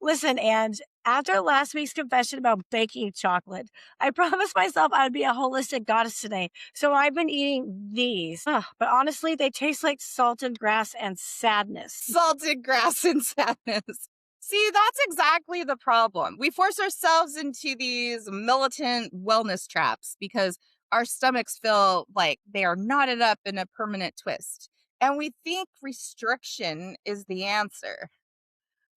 Listen, and after last week's confession about baking chocolate, I promised myself I would be a holistic goddess today. So I've been eating these. Ugh, but honestly, they taste like salted grass and sadness. Salted grass and sadness. See, that's exactly the problem. We force ourselves into these militant wellness traps because our stomachs feel like they are knotted up in a permanent twist. And we think restriction is the answer.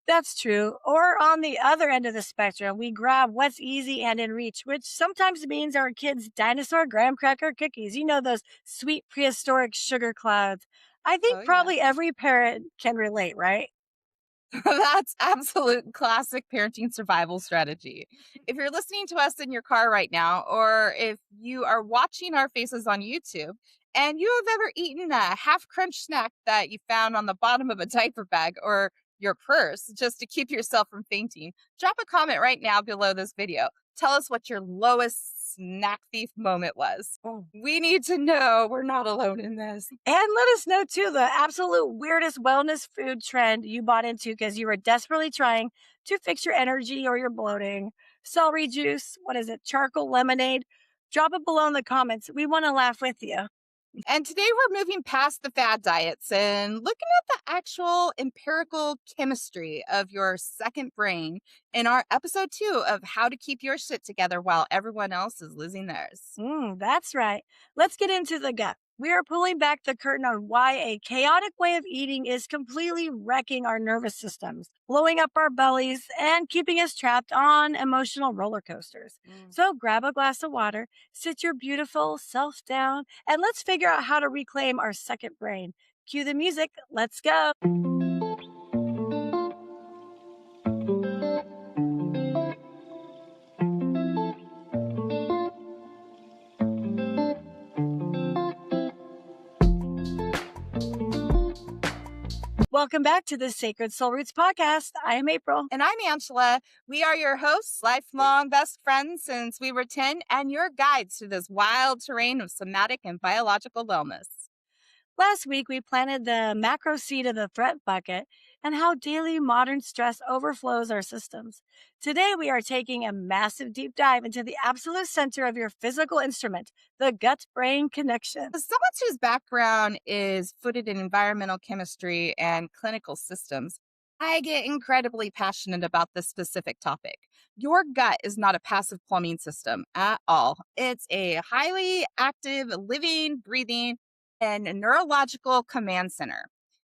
That's true. Or on the other end of the spectrum, we grab what's easy and in reach, which sometimes means our kids' dinosaur graham cracker cookies. You know, those sweet prehistoric sugar clouds. I Oh, think yeah. probably every parent can relate, right? That's absolute classic parenting survival strategy. If you're listening to us in your car right now, or if you are watching our faces on YouTube, and you have ever eaten a half crunch snack that you found on the bottom of a diaper bag or your purse just to keep yourself from fainting, drop a comment right now below this video. Tell us what your lowest snack thief moment was. Oh. We need to know we're not alone in this. And let us know too the absolute weirdest wellness food trend you bought into because you were desperately trying to fix your energy or your bloating. Celery juice, what is it? Charcoal lemonade. Drop it below in the comments. We want to laugh with you. And today we're moving past the fad diets and looking at the actual empirical chemistry of your second brain in our episode 2 of how to keep your shit together while everyone else is losing theirs. That's right. Let's get into the gut. We are pulling back the curtain on why a chaotic way of eating is completely wrecking our nervous systems, blowing up our bellies, and keeping us trapped on emotional roller coasters. Mm. So grab a glass of water, sit your beautiful self down, and let's figure out how to reclaim our second brain. Cue the music. Let's go. Welcome back to the Sacred Soul Roots podcast. I am April. And I'm Angela. We are your hosts, lifelong best friends since we were 10, and your guides through this wild terrain of somatic and biological wellness. Last week, we planted the macro seed of the threat bucket and how daily modern stress overflows our systems. Today, we are taking a massive deep dive into the absolute center of your physical instrument, the gut brain connection. As someone whose background is footed in environmental chemistry and clinical systems, I get incredibly passionate about this specific topic. Your gut is not a passive plumbing system at all. It's a highly active, living, breathing, and neurological command center.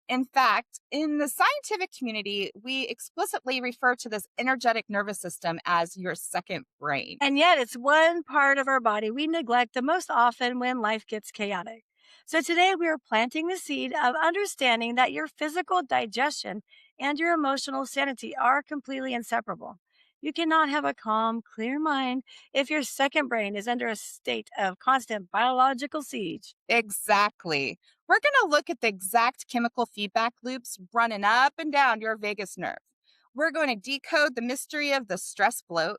In fact, in the scientific community, we explicitly refer to this energetic nervous system as your second brain. And yet, it's one part of our body we neglect the most often when life gets chaotic. So, today we are planting the seed of understanding that your physical digestion and your emotional sanity are completely inseparable. You cannot have a calm, clear mind if your second brain is under a state of constant biological siege. Exactly. We're going to look at the exact chemical feedback loops running up and down your vagus nerve. We're going to decode the mystery of the stress bloat,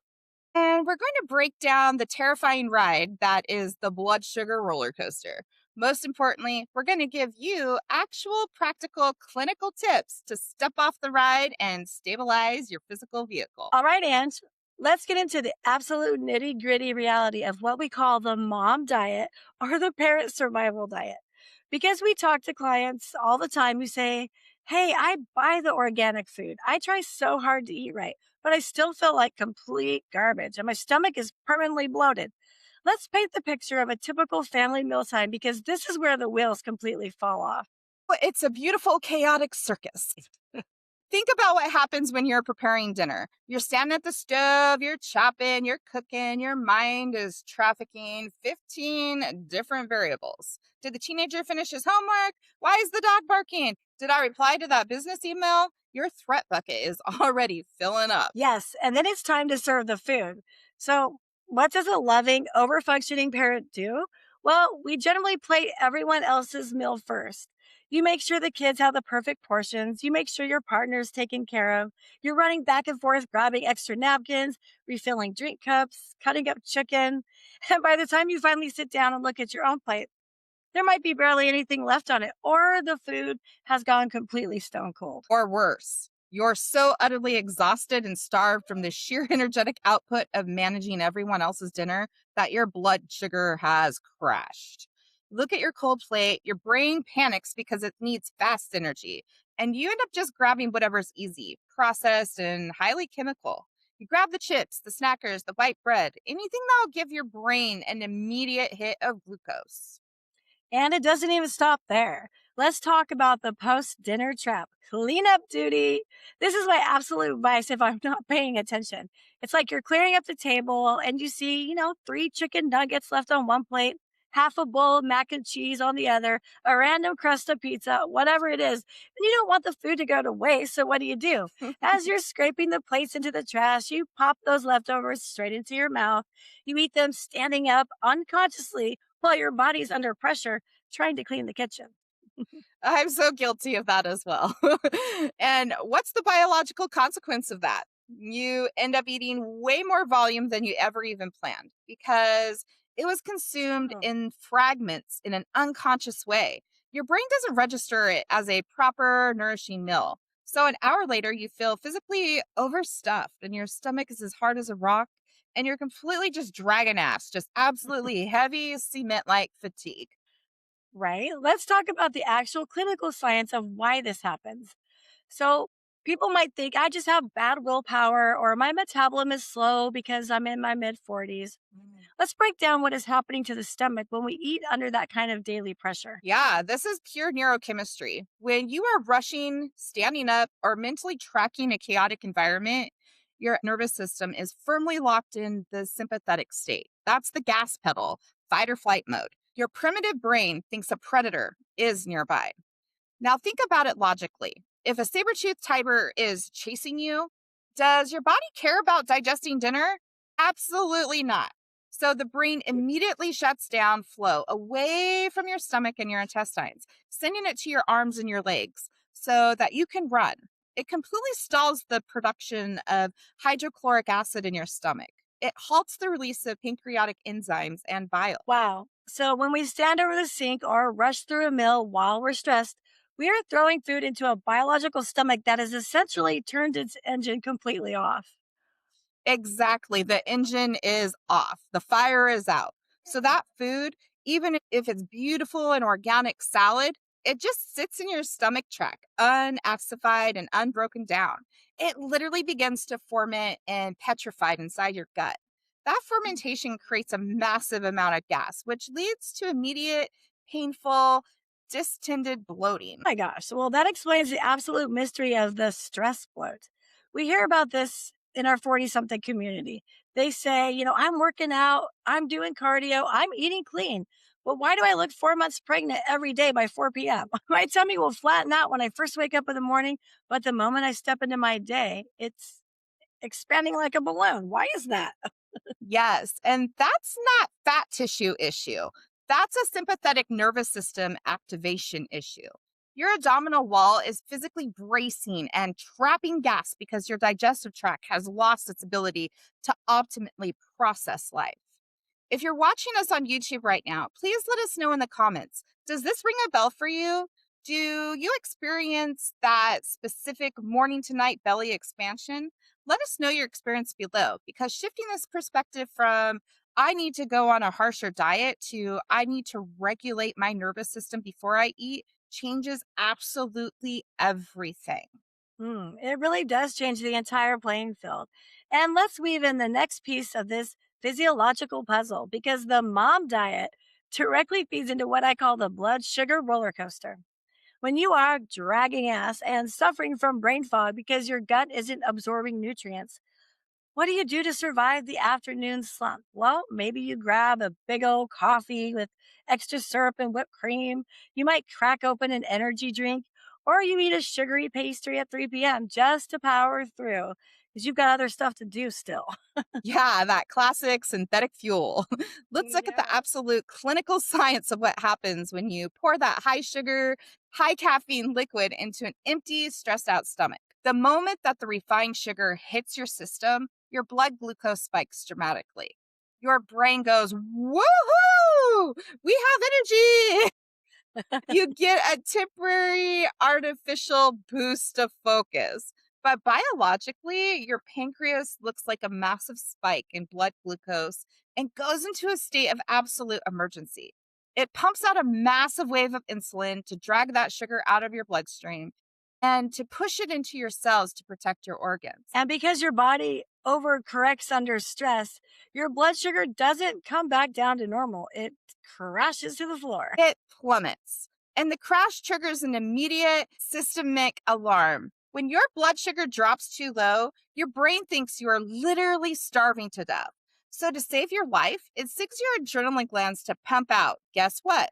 and we're going to break down the terrifying ride that is the blood sugar roller coaster. Most importantly, we're going to give you actual practical clinical tips to step off the ride and stabilize your physical vehicle. All right, Ange, let's get into the absolute nitty gritty reality of what we call the mom diet or the parent survival diet. Because we talk to clients all the time who say, "Hey, I buy the organic food. I try so hard to eat right, but I still feel like complete garbage and my stomach is permanently bloated." Let's paint the picture of a typical family mealtime because this is where the wheels completely fall off. But it's a beautiful, chaotic circus. Think about what happens when you're preparing dinner. You're standing at the stove, you're chopping, you're cooking, your mind is trafficking 15 different variables. Did the teenager finish his homework? Why is the dog barking? Did I reply to that business email? Your threat bucket is already filling up. Yes, and then it's time to serve the food. So, what does a loving, overfunctioning parent do? Well, we generally plate everyone else's meal first. You make sure the kids have the perfect portions. You make sure your partner's taken care of. You're running back and forth, grabbing extra napkins, refilling drink cups, cutting up chicken. And by the time you finally sit down and look at your own plate, there might be barely anything left on it, or the food has gone completely stone cold. Or worse. You're so utterly exhausted and starved from the sheer energetic output of managing everyone else's dinner that your blood sugar has crashed. Look at your cold plate, your brain panics because it needs fast energy, and you end up just grabbing whatever's easy, processed, and highly chemical. You grab the chips, the snackers, the white bread, anything that'll give your brain an immediate hit of glucose. And it doesn't even stop there. Let's talk about the post dinner trap cleanup duty. This is my absolute vice if I'm not paying attention. It's like you're clearing up the table and you see, three chicken nuggets left on one plate, half a bowl of mac and cheese on the other, a random crust of pizza, whatever it is. And you don't want the food to go to waste. So what do? As you're scraping the plates into the trash, you pop those leftovers straight into your mouth. You eat them standing up unconsciously while your body's under pressure trying to clean the kitchen. I'm so guilty of that as well. And what's the biological consequence of that? You end up eating way more volume than you ever even planned because it was consumed Oh, in fragments in an unconscious way. Your brain doesn't register it as a proper, nourishing meal. So an hour later, you feel physically overstuffed and your stomach is as hard as a rock and you're completely just dragging ass, just absolutely heavy cement like fatigue. right. Let's talk about the actual clinical science of why this happens. So, people might think I just have bad willpower or my metabolism is slow because I'm in my mid 40s. Let's break down what is happening to the stomach when we eat under that kind of daily pressure. Yeah, this is pure neurochemistry. When you are rushing, standing up, or mentally tracking a chaotic environment, your nervous system is firmly locked in the sympathetic state. That's the gas pedal, fight or flight mode. Your primitive brain thinks a predator is nearby. Now, think about it logically. If a saber-toothed tiger is chasing you, does your body care about digesting dinner? Absolutely not. So the brain immediately shuts down flow away from your stomach and your intestines, sending it to your arms and your legs so that you can run. It completely stalls the production of hydrochloric acid in your stomach. It halts the release of pancreatic enzymes and bile. Wow. So, when we stand over the sink or rush through a meal while we're stressed, we are throwing food into a biological stomach that has essentially turned its engine completely off. Exactly. The engine is off. The fire is out. So that food, even if it's beautiful and organic salad, it just sits in your stomach tract, unacidified and unbroken down. It literally begins to ferment and petrified inside your gut. That fermentation creates a massive amount of gas, which leads to immediate, painful, distended bloating. My gosh. Well, that explains the absolute mystery of the stress bloat. We hear about this in our 40 something community. They say, I'm working out, I'm doing cardio, I'm eating clean. But why do I look 4 months pregnant every day by 4 p.m.? My tummy will flatten out when I first wake up in the morning, but the moment I step into my day, it's expanding like a balloon. Why is that? Yes, and that's not fat tissue issue. That's a sympathetic nervous system activation issue. Your abdominal wall is physically bracing and trapping gas because your digestive tract has lost its ability to optimally process life. If you're watching us on YouTube right now, please let us know in the comments. Does this ring a bell for you? Do you experience that specific morning to night belly expansion? Let us know your experience below because shifting this perspective from I need to go on a harsher diet to I need to regulate my nervous system before I eat changes absolutely everything. It really does change the entire playing field. And let's weave in the next piece of this physiological puzzle because the mom diet directly feeds into what I call the blood sugar roller coaster. When you are dragging ass and suffering from brain fog because your gut isn't absorbing nutrients, what do you do to survive the afternoon slump? Well, maybe you grab a big old coffee with extra syrup and whipped cream. You might crack open an energy drink, or you eat a sugary pastry at 3 p.m. just to power through because you've got other stuff to do still. Yeah, that classic synthetic fuel. Let's look at the Yeah. absolute clinical science of what happens when you pour that high sugar, high caffeine liquid into an empty, stressed out stomach. The moment that the refined sugar hits your system, your blood glucose spikes dramatically. Your brain goes, woohoo! We have energy! You get a temporary artificial boost of focus. But biologically, your pancreas looks like a massive spike in blood glucose and goes into a state of absolute emergency. It pumps out a massive wave of insulin to drag that sugar out of your bloodstream and to push it into your cells to protect your organs. And because your body overcorrects under stress, your blood sugar doesn't come back down to normal. It crashes to the floor. It plummets, and the crash triggers an immediate systemic alarm. When your blood sugar drops too low, your brain thinks you are literally starving to death. So, to save your life, it sigs your adrenaline glands to pump out, guess what?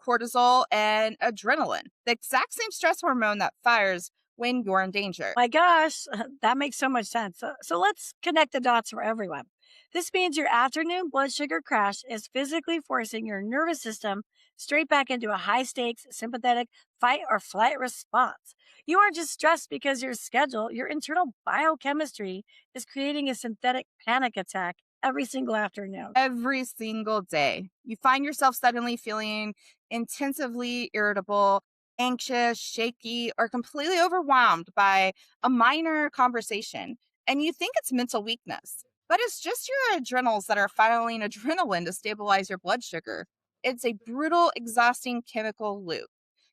Cortisol and adrenaline, the exact same stress hormone that fires when you're in danger. My gosh, that makes so much sense. So let's connect the dots for everyone. This means your afternoon blood sugar crash is physically forcing your nervous system straight back into a high stakes, sympathetic fight or flight response. You aren't just stressed because your schedule, your internal biochemistry is creating a synthetic panic attack every single afternoon. Every single day. You find yourself suddenly feeling intensively irritable, anxious, shaky, or completely overwhelmed by a minor conversation. And you think it's mental weakness, but it's just your adrenals that are firing adrenaline to stabilize your blood sugar. It's a brutal, exhausting chemical loop.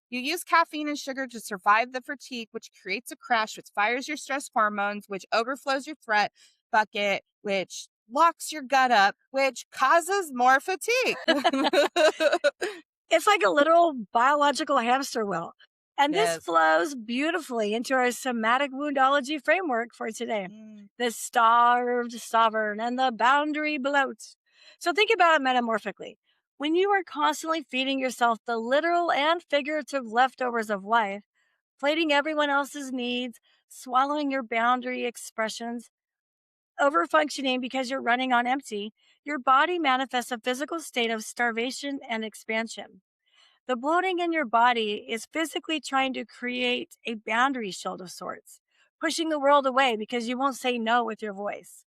You use caffeine and sugar to survive the fatigue, which creates a crash, which fires your stress hormones, which overflows your threat bucket, which locks your gut up, which causes more fatigue. It's like a literal biological hamster wheel. And this Yes. flows beautifully into our somatic woundology framework for today, Mm. the starved sovereign and the boundary bloat. So think about it metamorphically. When you are constantly feeding yourself the literal and figurative leftovers of life, plating everyone else's needs, swallowing your boundary expressions, overfunctioning because you're running on empty, your body manifests a physical state of starvation and expansion. The bloating in your body is physically trying to create a boundary shield of sorts, pushing the world away because you won't say no with your voice.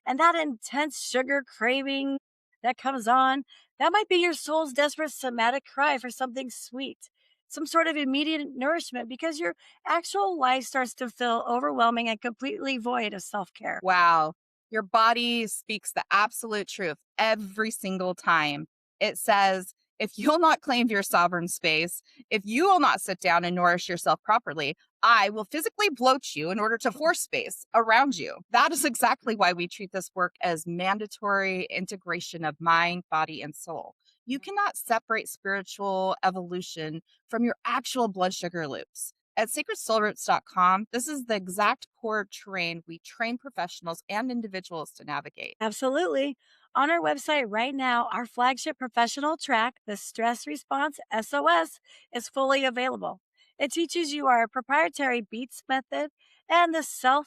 And that intense sugar craving that comes on, that might be your soul's desperate somatic cry for something sweet, some sort of immediate nourishment because your actual life starts to feel overwhelming and completely void of self care. Wow. Your body speaks the absolute truth every single time. It says, if you'll not claim your sovereign space, if you will not sit down and nourish yourself properly, I will physically bloat you in order to force space around you. That is exactly why we treat this work as mandatory integration of mind, body, and soul. You cannot separate spiritual evolution from your actual blood sugar loops. At SacredSoulRoots.com, this is the exact core terrain we train professionals and individuals to navigate. Absolutely. On our website right now, our flagship professional track, the Stress Response SOS, is fully available. It teaches you our proprietary beats method and the SELF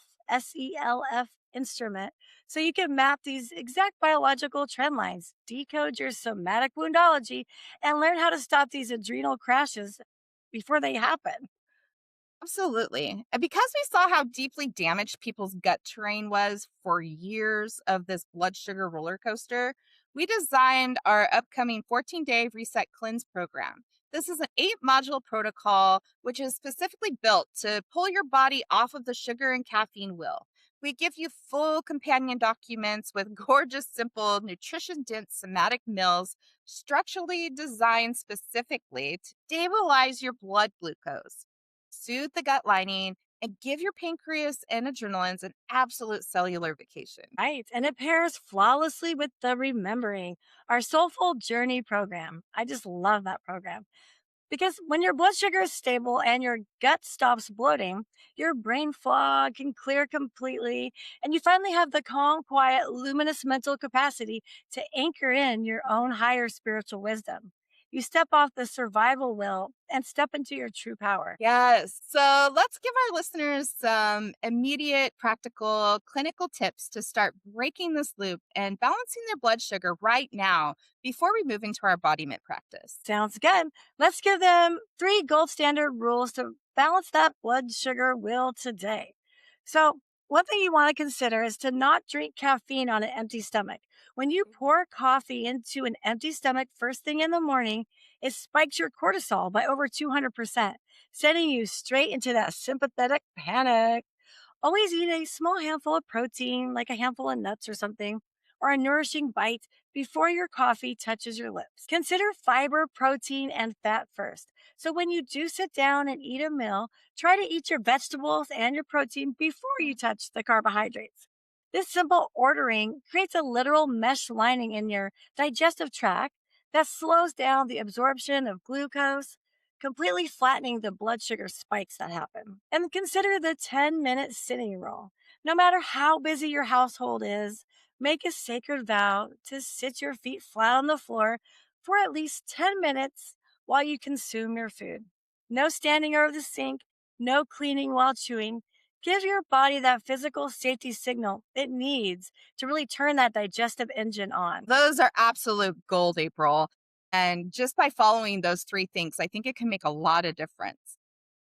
instrument so you can map these exact biological trend lines, decode your somatic woundology, and learn how to stop these adrenal crashes before they happen. Absolutely. And because we saw how deeply damaged people's gut terrain was for years of this blood sugar roller coaster, we designed our upcoming 14-day reset cleanse program. This is an 8 module protocol which is specifically built to pull your body off of the sugar and caffeine wheel. We give you full companion documents with gorgeous, simple, nutrition dense somatic meals structurally designed specifically to stabilize your blood glucose, soothe the gut lining, and give your pancreas and adrenalines an absolute cellular vacation. Right. And it pairs flawlessly with the Remembering, our Soulful Journey program. I just love that program. Because when your blood sugar is stable and your gut stops bloating, your brain fog can clear completely, and you finally have the calm, quiet, luminous mental capacity to anchor in your own higher spiritual wisdom. You step off the survival wheel and step into your true power. Yes. So let's give our listeners some immediate, practical, clinical tips to start breaking this loop and balancing their blood sugar right now before we move into our embodiment practice. Sounds good. Let's give them three gold standard rules to balance that blood sugar wheel today. So, one thing you want to consider is to not drink caffeine on an empty stomach. When you pour coffee into an empty stomach first thing in the morning, it spikes your cortisol by over 200%, sending you straight into that sympathetic panic. Always eat a small handful of protein, like a handful of nuts or something, or a nourishing bite before your coffee touches your lips. Consider fiber, protein, and fat first. So when you do sit down and eat a meal, try to eat your vegetables and your protein before you touch the carbohydrates. This simple ordering creates a literal mesh lining in your digestive tract that slows down the absorption of glucose, completely flattening the blood sugar spikes that happen. And consider the 10-minute sitting rule. No matter how busy your household is, make a sacred vow to sit your feet flat on the floor for at least 10 minutes while you consume your food. No standing over the sink, no cleaning while chewing. Give your body that physical safety signal it needs to really turn that digestive engine on. Those are absolute gold, April. And just by following those three things, I think it can make a lot of difference.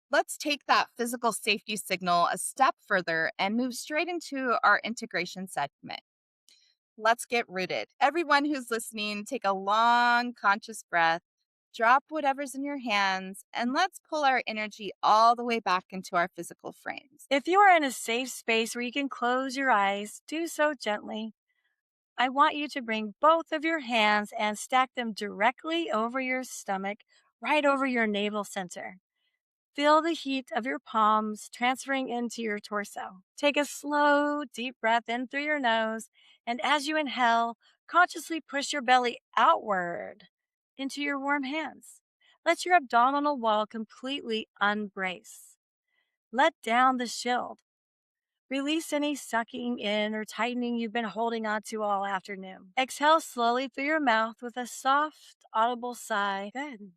Let's take that physical safety signal a step further and move straight into our integration segment. Let's get rooted. Everyone who's listening, take a long, conscious breath, drop whatever's in your hands, and let's pull our energy all the way back into our physical frames. If you are in a safe space where you can close your eyes, do so gently. I want you to bring both of your hands and stack them directly over your stomach, right over your navel center. Feel the heat of your palms transferring into your torso. Take a slow, deep breath in through your nose, and as you inhale, consciously push your belly outward into your warm hands. Let your abdominal wall completely unbrace. Let down the shield. Release any sucking in or tightening you've been holding onto all afternoon. Exhale slowly through your mouth with a soft, audible sigh. Good.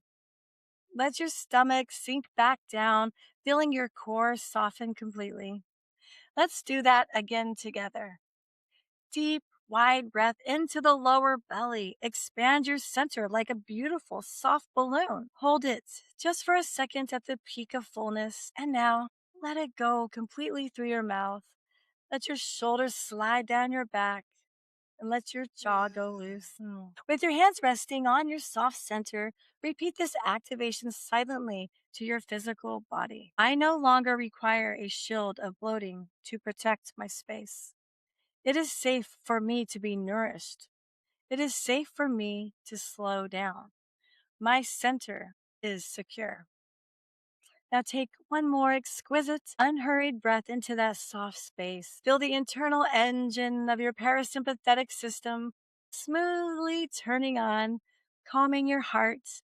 Let your stomach sink back down, feeling your core soften completely. Let's do that again together. Deep, wide breath into the lower belly. Expand your center like a beautiful, soft balloon. Hold it just for a second at the peak of fullness. And now let it go completely through your mouth. Let your shoulders slide down your back and let your jaw go loose. With your hands resting on your soft center, repeat this activation silently to your physical body. I no longer require a shield of bloating to protect my space. It is safe for me to be nourished. It is safe for me to slow down. My center is secure. Now take one more exquisite, unhurried breath into that soft space. Feel the internal engine of your parasympathetic system smoothly turning on, calming your heart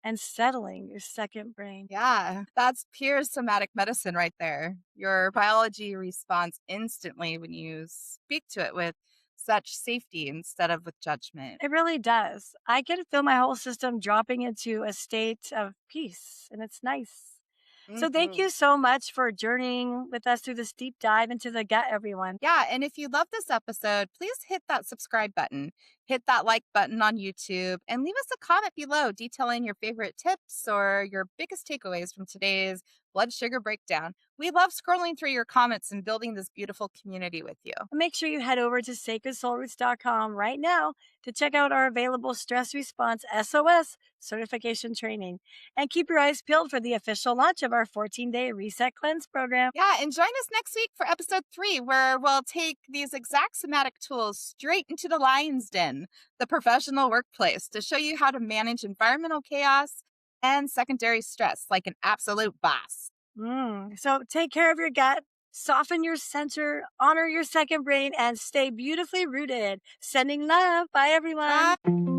and settling your second brain. Yeah, that's pure somatic medicine right there. Your biology responds instantly when you speak to it with such safety instead of with judgment. It really does. I can feel my whole system dropping into a state of peace, and it's nice. So, thank Mhm. you so much for journeying with us through this deep dive into the gut, everyone. Yeah, and if you love this episode, please hit that subscribe button, hit that like button on YouTube, and leave us a comment below detailing your favorite tips or your biggest takeaways from today's blood sugar breakdown. We love scrolling through your comments and building this beautiful community with you. Make sure you head over to SacredSoulRoots.com right now to check out our available stress response SOS certification training. And keep your eyes peeled for the official launch of our 14-day Reset Cleanse program. Yeah, and join us next week for episode 3, where we'll take these exact somatic tools straight into the lion's den, the professional workplace, to show you how to manage environmental chaos and secondary stress like an absolute boss. So take care of your gut, soften your center, honor your second brain, and stay beautifully rooted. Sending love. Bye, everyone. Bye.